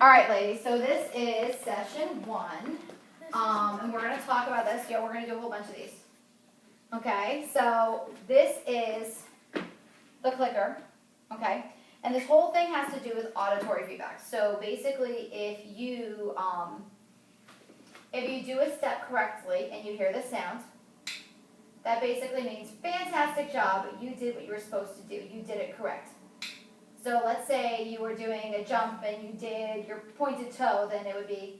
All right, ladies, so this is session 1, and we're going to talk about this. Yeah, we're going to do a whole bunch of these. Okay, so this is the clicker, okay, and this whole thing has to do with auditory feedback. So basically, if you do a step correctly and you hear the sound, that basically means fantastic job, you did what you were supposed to do, you did it correct. So let's say you were doing a jump and you did your pointed toe, then it would be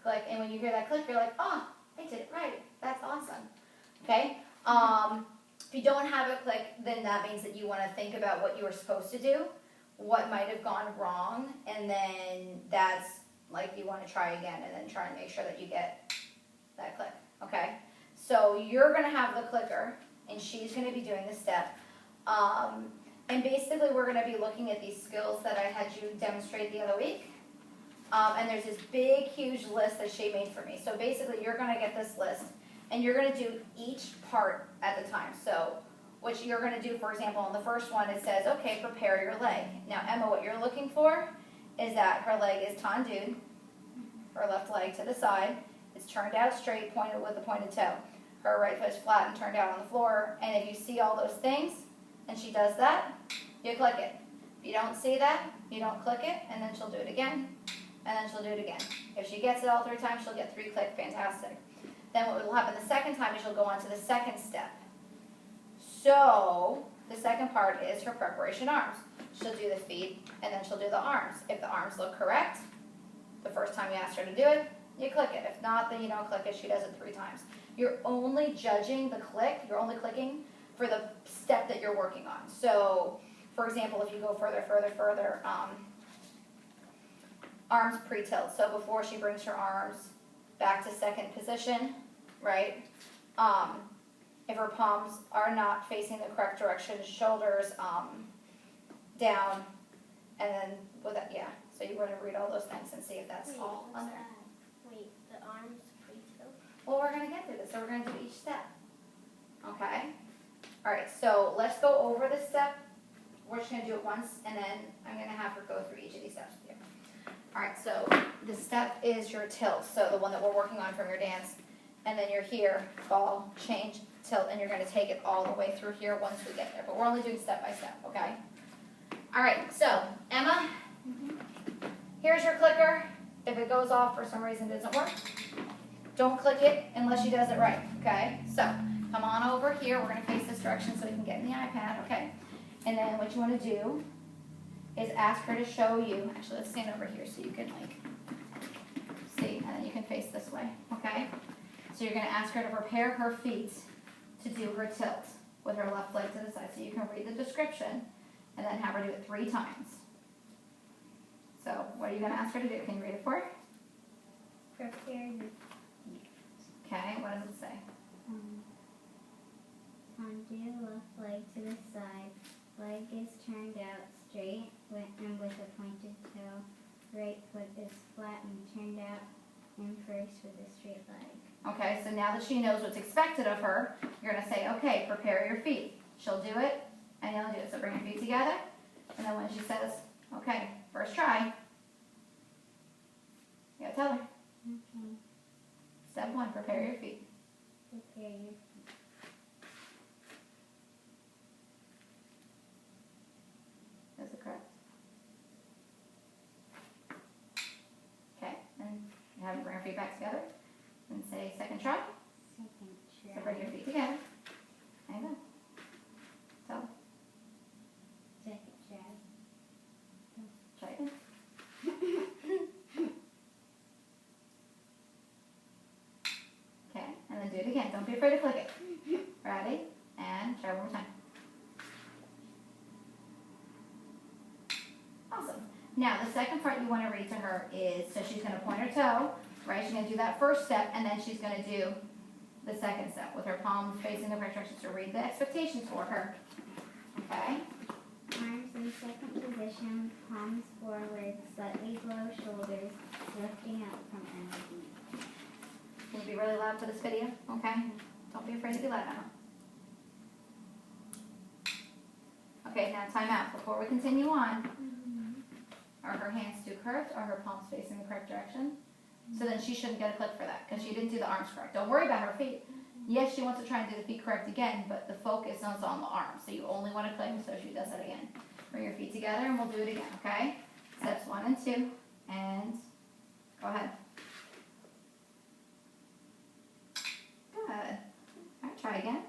click, and when you hear that click, you're like, oh, I did it right, that's awesome, okay? If you don't have a click, then that means that you want to think about what you were supposed to do, what might have gone wrong, and then that's like you want to try again and then try and make sure that you get that click, okay? So you're going to have the clicker, and she's going to be doing the step. And basically we're going to be looking at these skills that I had you demonstrate the other week. And there's this big, huge list that she made for me. So basically you're going to get this list, and you're going to do each part at the time. So what you're going to do, for example, on the first one, it says, okay, prepare your leg. Now, Emma, what you're looking for is that her leg is tendued, her left leg to the side. It's turned out straight, pointed with a pointed toe. Her right foot is flat and turned out on the floor. And if you see all those things, and she does that, you click it. If you don't see that, you don't click it, and then she'll do it again, and then she'll do it again. If she gets it all 3 times, she'll get 3 click, fantastic. Then what will happen the second time is she'll go on to the second step. So the second part is her preparation arms. She'll do the feet, and then she'll do the arms. If the arms look correct, the first time you ask her to do it, you click it. If not, then you don't click it. She does it 3 times. You're only judging the click, you're only clicking for the step that you're working on. So, for example, if you go further, arms pre-tilt. So before she brings her arms back to second position, right? If her palms are not facing the correct direction, shoulders down, and then with that, yeah. So you want to read all those things and see if that's all on there. Wait, the arms pre-tilt? Well, we're going to get through this, so we're going to do each step. Okay? All right, so let's go over the step. We're just going to do it once, and then I'm going to have her go through each of these steps with you. All right, so the step is your tilt, so the one that we're working on from your dance. And then you're here, fall, change, tilt, and you're going to take it all the way through here once we get there. But we're only doing step by step, okay? All right, so Emma, here's your clicker. If it goes off for some reason it doesn't work, don't click it unless she does it right, okay? So come on over here. We're going to face this direction so we can get in the iPad, okay? And then what you want to do is ask her to show you. Actually, let's stand over here so you can, like, see, and then you can face this way, okay? So you're going to ask her to prepare her feet to do her tilt with her left leg to the side. So you can read the description and then have her do it 3 times. So what are you going to ask her to do? Can you read it for her? Prepare your Okay, what does it say? undo left leg to the side. Leg is turned out straight and with a pointed toe. Right foot is flat and turned out in first with a straight leg. Okay, so now that she knows what's expected of her, you're going to say, okay, prepare your feet. She'll do it, and you'll do it. So bring your feet together, and then when she says, okay, first try, you got to tell her. Okay. Step 1, prepare your feet. Prepare your feet. Is it correct? Okay, and you have to bring your feet back together and say second try. Second try. So bring your feet together. There you go. Tell her. Second try. Try again. Okay, and then do it again. Don't be afraid to click it. Ready? And try one more time. Awesome. Now, the second part you want to read to her is, so she's going to point her toe, right? She's going to do that first step, and then she's going to do the second step with her palms facing the correct direction. So read the expectations for her. Okay? Arms in second position, palms forward, slightly below shoulders, lifting up from underneath. Can you be really loud for this video? Okay? Don't be afraid to be loud now. Okay, now time out. Before we continue on, Are her hands too curved? Are her palms facing the correct direction? So then she shouldn't get a click for that because she didn't do the arms correct. Don't worry about her feet. Yes, she wants to try and do the feet correct again, but the focus is on the arms. So you only want to click, so she does it again. Bring your feet together and we'll do it again, okay? Steps 1 and 2, and go ahead. Good. All right, try again.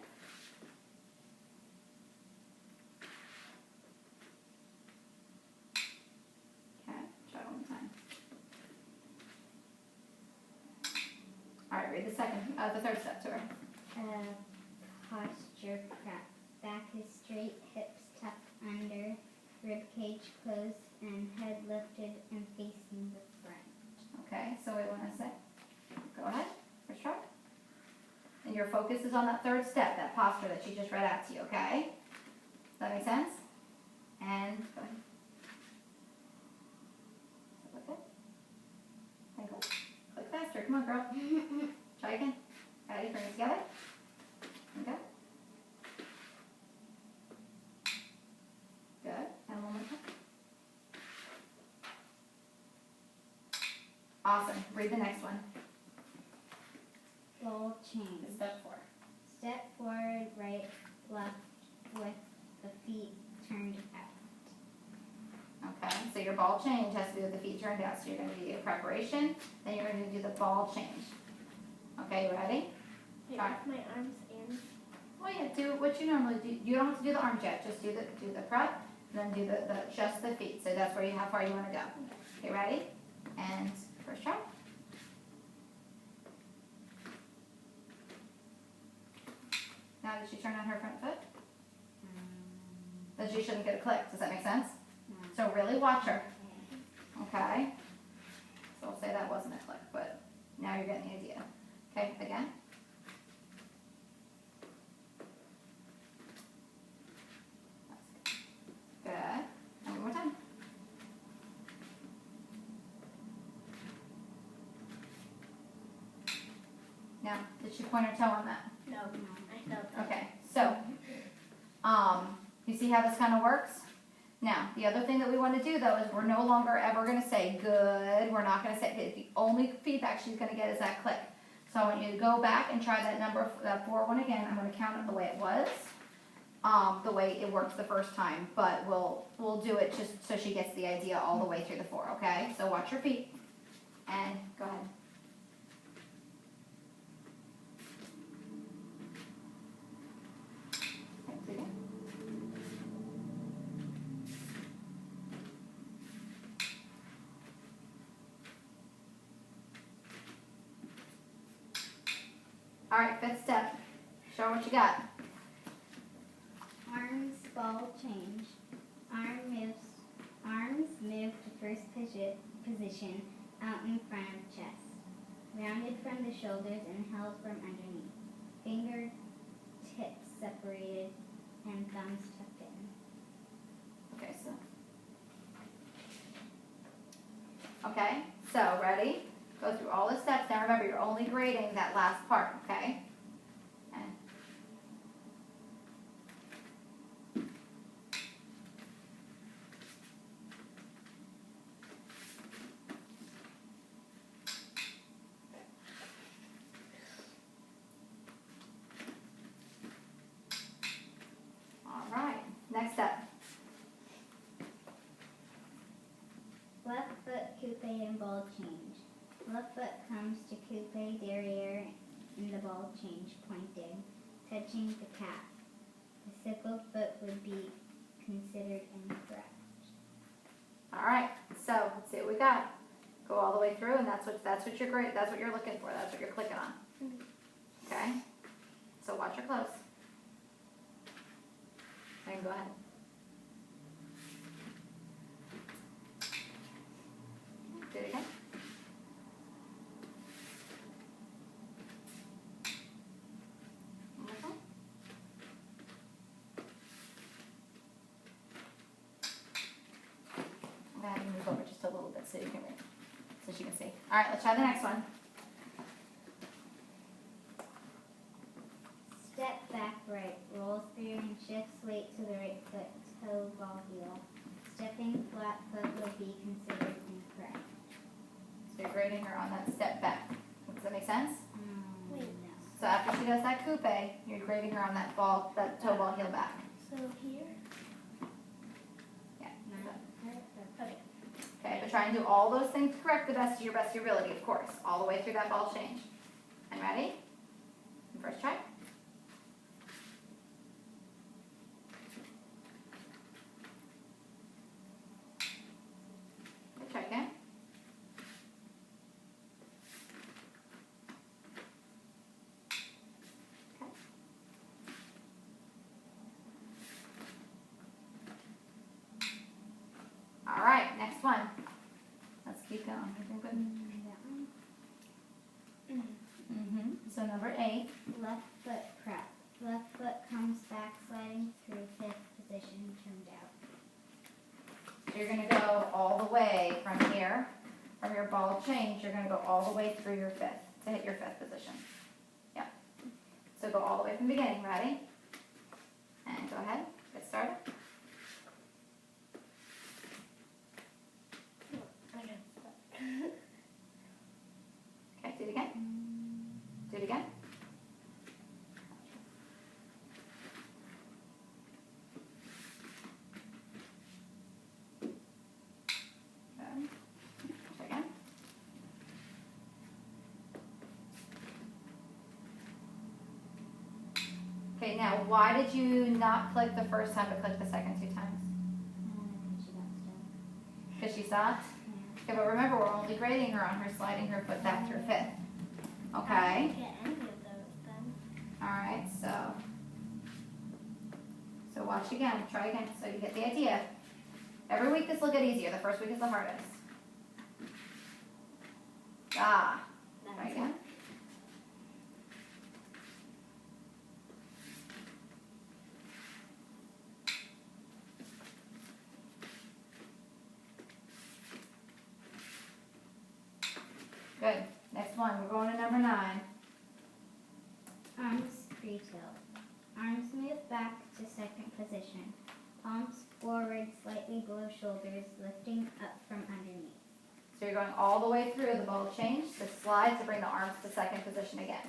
Okay, try one more time. All right, read the third step to her. Posture prep. Back is straight, hips tucked under, rib cage closed, and head lifted and facing the front. Okay, so we want to say, go ahead, first try. And your focus is on that third step, that posture that she just read out to you, okay? Does that make sense? And go ahead. Okay. And go. Click faster, come on girl. Try again. Ready, bring it together. Okay. Good, and one more time. Awesome, read the next one. Ball change. Step 4. Step forward, right, left, with the feet turned out. Okay, so your ball change has to do with the feet turned out. So you're going to do your preparation, then you're going to do the ball change. Okay, you ready? Wait, Try. with my arms and Well, yeah, do what you normally do. You don't have to do the arms yet. Just do the prep, and then do just the feet. So that's where how far you want to go. Okay, ready? And first try. Now, did she turn on her front foot? Then she shouldn't get a click. Does that make sense? So really watch her. Okay? So we'll say that wasn't a click, but now you're getting the idea. Okay, again. Good. And one more time. Now, did she point her toe on that? no, I felt it. Okay, so, you see how this kind of works? Now, the other thing that we want to do though is we're no longer ever going to say good. We're not going to say, the only feedback she's going to get is that click. So I want you to go back and try that 4 one again. I'm going to count it the way it was, the way it worked the first time, but we'll do it just so she gets the idea all the way through the 4, okay? So watch your feet, and go ahead. Okay, do it again. All right, 5th step. Show her what you got. Arms ball change. Arms move to first position out in front of chest. Rounded from the shoulders and held from underneath. Fingertips separated and thumbs tucked in. Okay, so ready? Go through all the steps. Now remember, you're only grading that last part, okay? And all right, next step. Left foot coupe and ball change. Left foot comes to coupe derriere in the ball change pointed, touching the calf. The sickle foot would be considered incorrect. All right, so let's see what we got. Go all the way through, and that's what you're great. That's what you're looking for. That's what you're clicking on. Okay. So watch her close. And go ahead. Do it again. One more time. I'm gonna have you move over just a little bit so you can read, so she can see. All right, let's try the next one. Step back right, rolls through and shifts weight to the right foot, toe, ball, heel. Stepping flat foot would be considered on that step back. Does that make sense? Wait. No. So after she does that coupe, you're grading her on that toe ball heel back. So here? Yeah. Okay. Okay, but try and do all those things correct the best of your ability, of course, all the way through that ball change. And ready? First try. Good, try again. Okay. All right, next one. Let's keep going. That one. So number 8. Left foot prep. Left foot comes back sliding through fifth position, turned out. So you're going to go all the way from here, from your ball change, you're going to go all the way through your fifth to hit your fifth position. Yep. So go all the way from the beginning. Ready? And go ahead. Get started. Okay, do it again. Do it again. Good. Try again. Okay, now why did you not click the first time but click the second 2 times? She got stuck. Because she stopped? Yeah. Okay, but remember, we're only grading her on her sliding her foot back through fifth. I Okay? didn't get any of those then. Alright, so watch again, try again, so you get the idea. Every week this will get easier, the first week is the hardest. Try again. Good. Next one, we're going to number 9. Arms free tilt. Arms move back to second position. Palms forward slightly below shoulders, lifting up from underneath. So you're going all the way through the ball change, the slide to bring the arms to second position again.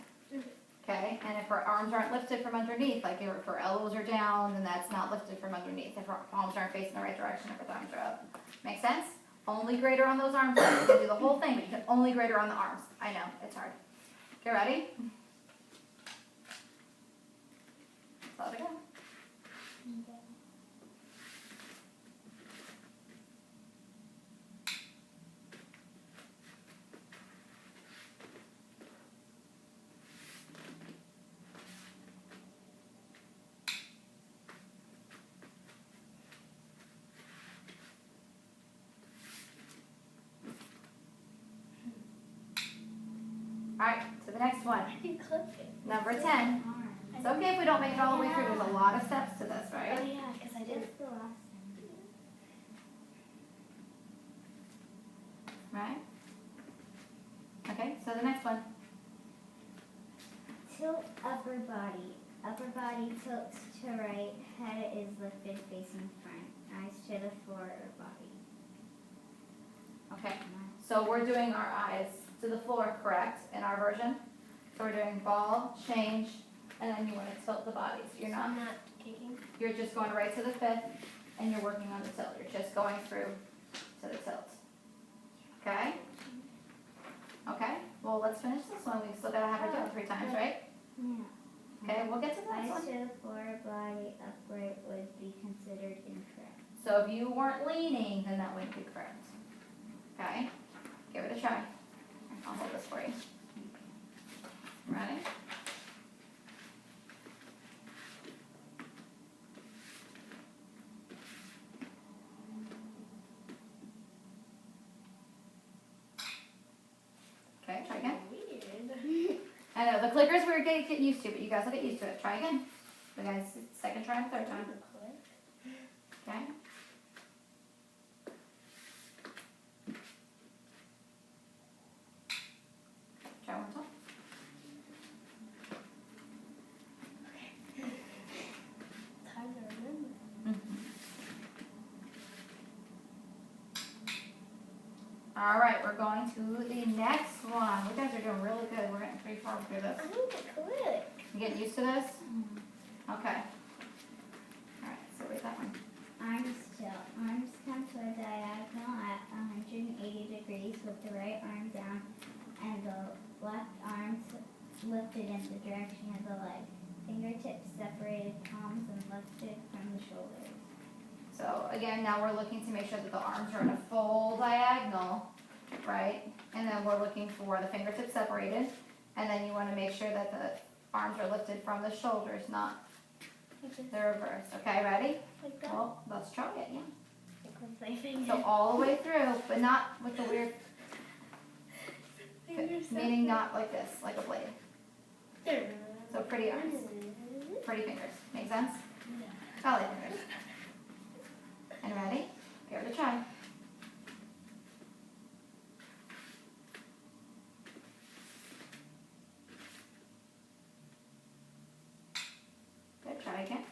Okay, and if her arms aren't lifted from underneath, like if her elbows are down, then that's not lifted from underneath. If her palms aren't facing the right direction, if her thumbs are up. Make sense? Only grade her on those arms. You can do the whole thing, but you can only grade her on the arms. I know, it's hard. Okay, ready? Let it go. Alright, to the next one. I can click it. Number 10. Arms. It's okay if we don't make it all the way through. There's a lot of steps to this, Oh right? yeah, because I did. Just the last one. Right? Okay, so the next one. Tilt upper body. Upper body tilts to right. Head is lifted facing front. Eyes to the floor or body. Okay, so we're doing our eyes to the floor, correct, in our version? So we're doing ball, change, and then you want to tilt the body. So you're I'm not, not kicking. you're just going right to the fifth, and you're working on the tilt. You're just going through to the tilt. Okay? Okay, well, let's finish this one. We still gotta have her do it 3 times, right? Yeah. Okay, we'll get to the next Eyes one. to the floor, body upright would be considered incorrect. So if you weren't leaning, then that wouldn't be correct. Okay? Give it a try. I'll hold this for you. Ready? Okay, try again. Weird. I know, the clickers we're getting used to, but you guys will get used to it. Try again. You guys, second try and third time. Okay? Try one time. It's hard to remember. All right, we're going to the next one. You guys are doing really good. We're getting pretty far through this. I don't click. You getting used to this? Okay. All right, so where's that one? Arms tilt. Arms come to a diagonal at 180 degrees with the right arm down and the left arm lifted in the direction of the leg. Fingertips separated, palms and lifted from the shoulders. So again, now we're looking to make sure that the arms are in a full diagonal, right? And then we're looking for the fingertips separated. And then you want to make sure that the arms are lifted from the shoulders, not the reverse. Okay, ready? Like that. Well, let's try it, yeah. Like with my finger. So all the way through, but not with the weird, meaning not like this, like a blade. So pretty arms, pretty fingers. Make sense? Ballet fingers. And ready? Give it a try. Good, try again.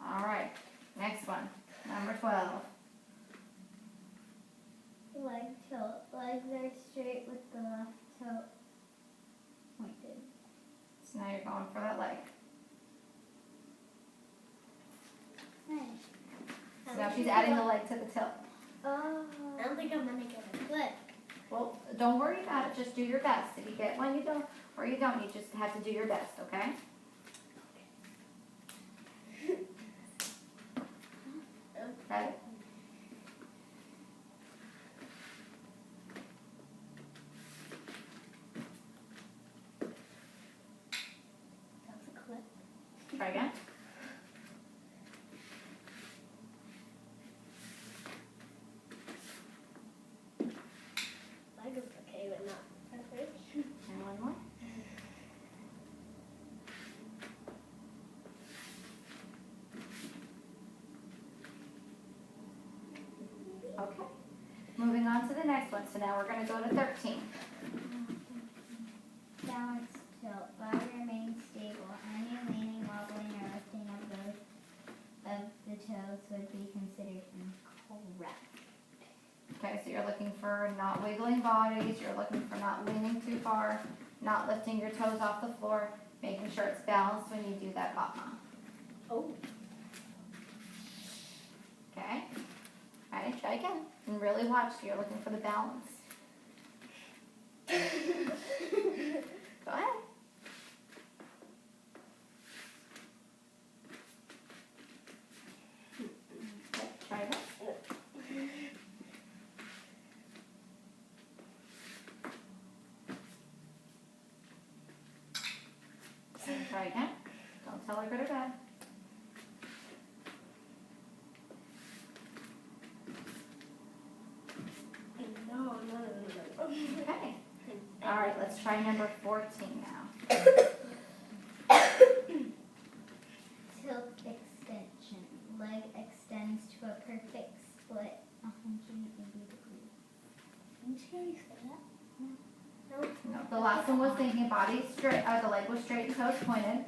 All right, next one, number 12. Leg tilt. Legs are straight with the left toe pointed. So now you're going for that leg. Nice. So now she's adding the leg to the tilt. Oh. I don't think I'm gonna get it. But Well, don't worry about it, just do your best. If you get one, you don't, or you don't, you just have to do your best, okay? Ready? that's a clip. Try again. Leg is okay, but not perfect. And one more. Okay. Moving on to the next one. So now we're going to go to 13. Balance tilt. Body remains stable. Any leaning, wobbling, or lifting of the toes would be considered incorrect. Okay, so you're looking for not wiggling bodies, you're looking for not leaning too far, not lifting your toes off the floor, making sure it's balanced when you do that bama. Oh. Okay? Alright, try again. And really watch, so you're looking for the balance. Go ahead. Okay, try again. And try again. Don't tell her good or bad. No. Okay. Alright, let's try number 14 now. Tilt extension. Leg extends to a perfect split 180 degrees. Didn't you say that? No, the last one was thinking body straight, the leg was straight and toes pointed.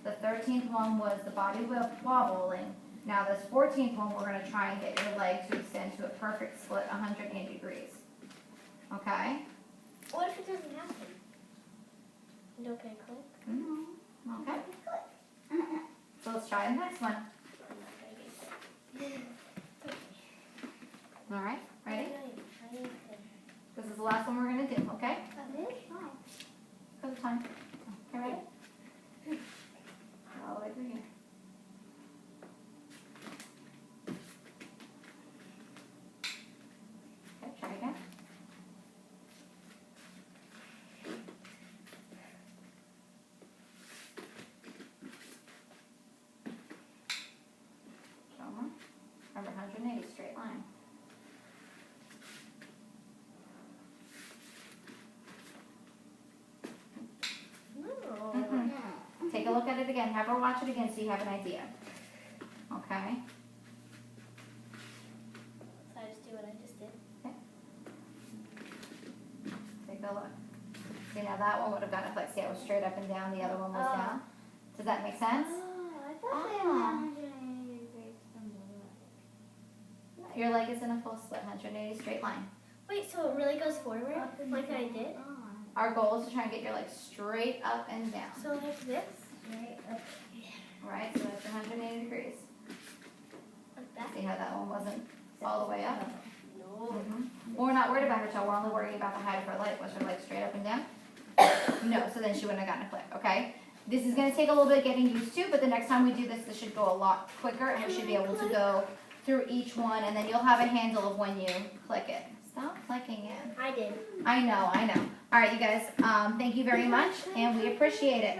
The 13th one was the body wobbling. Now this 14th one, we're going to try and get your leg to extend to a perfect split 180 degrees. Okay? What if it doesn't happen? You don't get a click? Mm-hmm. Okay. So let's try the next one. I'm not gonna get it. All right, ready? I need to. This is the last one we're going to do, okay? Fine. Because of time. Okay, ready? All the way through here. Okay, try again. Show more. Remember, 180 straight line. No. Take a look at it again. Have her watch it again so you have an idea. Okay? a look. See, now that one would have gotten a flick. See, it was straight up and down. The other one was down. Does that make sense? Oh, I thought they were 180 degrees from below. Your leg is in a full split, 180 straight line. Wait, so it really goes forward, like I did? Our goal is to try and get your leg straight up and down. So like this? Straight up. Right, so that's 180 degrees. Like that? See how that one wasn't all the way up? No. Well, we're not worried about her toe. We're only worried about the height of her leg. Was her leg straight up and down? No, so then she wouldn't have gotten a clip, okay? This is going to take a little bit of getting used to, but the next time we do this, this should go a lot quicker, and we should be able to go through each one, and then you'll have a handle of when you click it. Stop clicking it. I did. I know. All right, you guys, thank you very much, and we appreciate it.